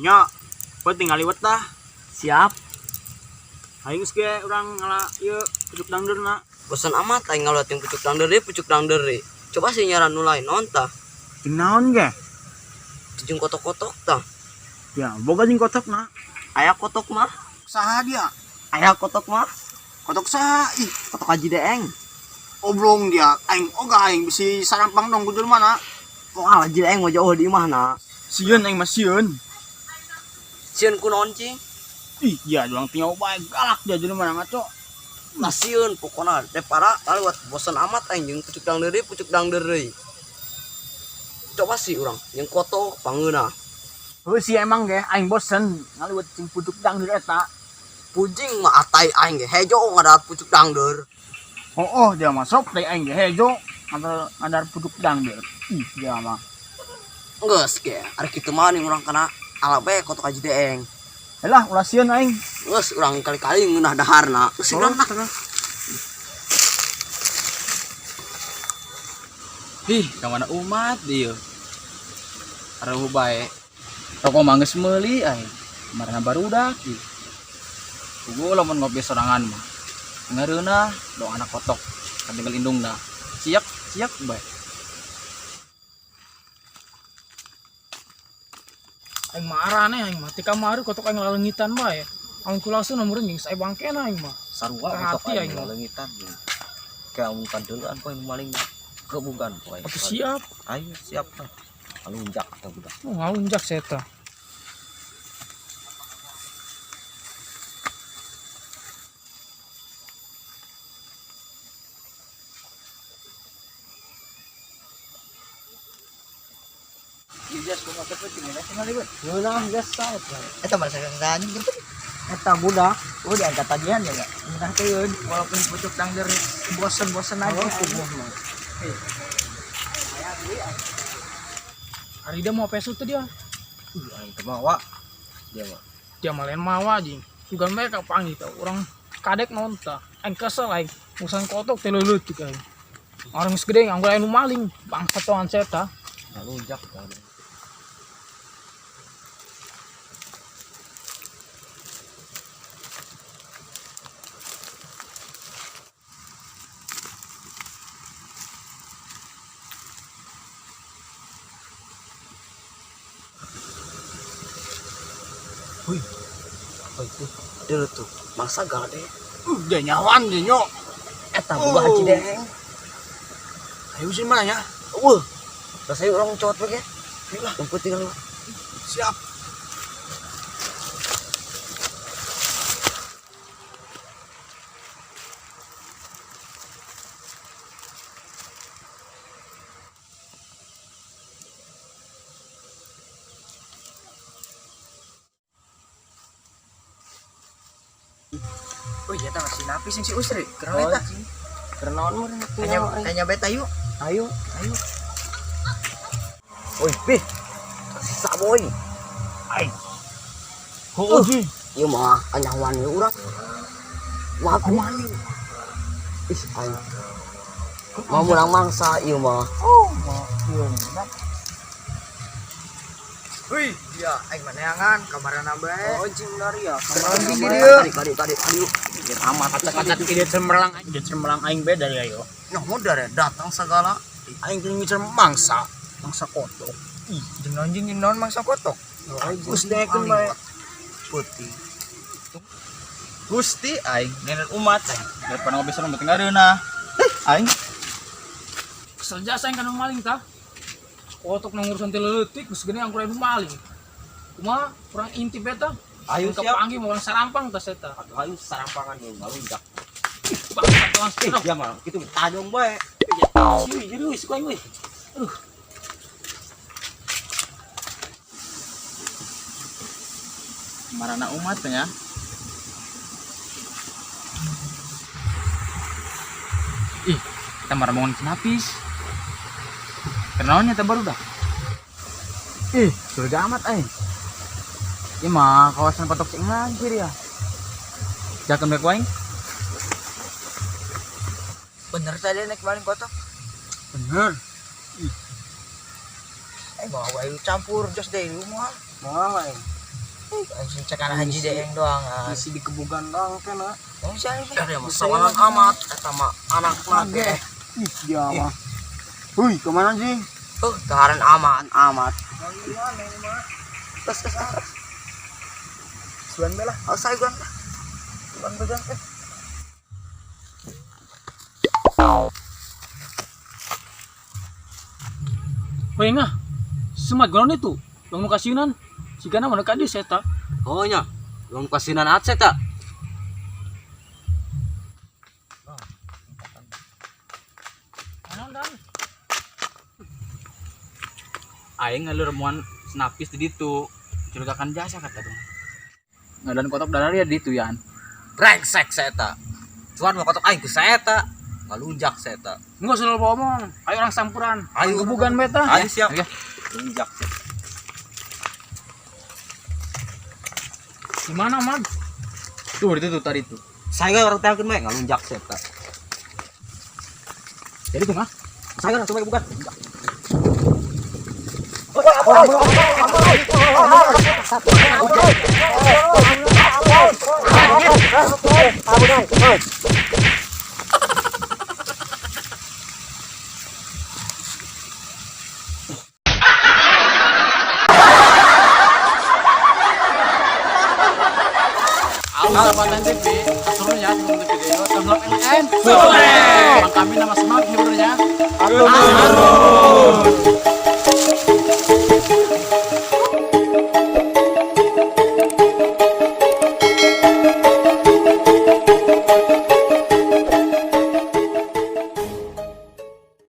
Nya, tinggal liwat dah. Siap. Aing geus ge urang ngala ieu pucuk dangdeurna. Bosan amat aing ngaliwat yang pucuk dangder deui. Coba sih nyaran nu lain naon tah? Jeung naon ge? Jeung kotok-kotok tah. Ya, boga jeung kotokna. Aya kotok mah? Saha dia? Aya kotok mah? Kotok saha? Ih, Kotok Haji Deeng. oblong dia. Aing oga aing bisi sarampang dong ku jelema. Oh, Haji Deeng mah jauh di imahna. Sieun aing mah sieun. Sieun kunaon cing? Ih, dia doang tinggal bae galak dia jelema ngaco. Nah sieun pokona depara lewat bosan amat aing jeung pucuk dangder deui. Coba sih urang yang kotok pangeuna. Heuh si emang ge aing bosen ngaliwat jeung pucuk dangdeur eta. Pujing mah atai aing ge hejo ngadaat pucuk dangder. Oh, dia masuk dari aing ge hejo ada pucuk dangdeur. Ih, dia mah. Geus ge ari kitu mah ning urang kana ala bae kotok Haji Deeng. Helah ulah sieun aing. Geus urang kali-kali ngeunah daharna. Geus urang nah. Ih, kamana umat dia. Areuh bae. Toko mah geus meuli ai. Marana barudak ieu. Tugu lamun ngopi sorangan mah. Ngareuna dong anak kotok. Kan tinggal indungna. Siap bae. Aing marah nih aing mah ti kamari kotok aing lalengitan bae. Aing kulasun nomeureun geus sae bangkena aing mah. Sarua Hati untuk aing aing. lalengitan. Kamu kan dulu an poin maling kebukan poin. Atuh siap. Ayo siap kan. Lunjak atau budak. Oh, ngalunjak seta. Ngeunah geus sae. Eta mah sakangan gitu. Eta budak, diangkat tagihan ya enggak? Ngeunah teueun walaupun pucuk dangder bosen-bosen aja. Hari dia mau pesu tuh dia. Aing kemawa. Dia mah. Dia malen mawa anjing. Sugan bae ka panggil tah urang kadek naon tah. Aing kesel aing. Musan kotok teh leuleut teh aing. Orang geus gede anggur anu maling, bangsat toan seta. Lunjak kan. Oh itu, dia tuh masa gade. Dia nyawan dia nyok. Eta boga Haji Deeng. Ayo sih mana ya? Rasanya orang cowok bae. Yang penting lu. Siap. Oh iya tah si napis si Usri. Keren eta. Kenaon mah Kayaknya beta yuk. Ayo. Woi, Pi. Sisa boy. Aing. Heuh sih. Ieu mah anyawan ieu urang. Wah, kumaha ieu? Ih, aing. Mau mulang mangsa ieu mah. Wih, ya aing mah neangan kamarana bae. Oh, jeung dari ya. Kenaon sih dieu? Kadi. Dia amat kacat dia cermelang aing beda dari ayo. Noh modar ya datang segala. Aing teh ngicer mangsa kotok. Ih, jeung naon mangsa kotok. Geus dekeun bae. Putih. Gusti aing nenek umat aing. Daripada ngopi sorangan teh ngareuna. Aing Kesel jasa aing kana maling tah. Kotok nang urusan teh leutik geus gede anggur anu maling. Kumaha kurang intip eta? Ayo Ka siap. panggil mau sarampang tah seta. Ayo sarampangan dulu lunjak. Bangsat toan seta. Dia mah kitu tajong bae. Sih, jadi wis kuy wis. marana umat teh nya. Ih, kita maramongan kenapis. Kenaonnya teh baru dah. Ih, surga amat aing. Ieu mah kawasan Patok Cing anjir ya. Jakeun bae ku aing. Bener tadi naik maling kotok. Bener. Bawa campur jos deh rumah. Mau aing. Langsung cekana haji deh yang doang. Masih di kebugan doang kan ah. Kamu siapa? Ada masalah amat eta mah anak nage. Ih, dia mah. Hui, kemana sih? Gaharan amat. Terus. Suan bela. Oh, saya gua. Suan begang. Woi ngah, semat gonon itu, yang nu kasinan, si Gana mana kadi seta. Oh nya, belum kasinan aceh tak? Aing ngalur muan senapis di ditu. Curigakan jasa kata dong. Ngadan kotok darah ya di ditu yan. Brengsek saya tak. Cuan mau kotok aing ku saya tak. Ngalunjak saya tak. Enggak usah lupa omong, ayo orang sampuran. Ayo Kebugan beta. Ayo siap. Ya. Lunjak. Gimana, Mad? Tuh itu tuh tadi tuh. Saya orang tengah mah ngalunjak saya tak. Jadi tuh mah. Saya langsung bukan. Awal konten TV, serunya untuk video download LN. Sore. Kami nama Semak hiburnya.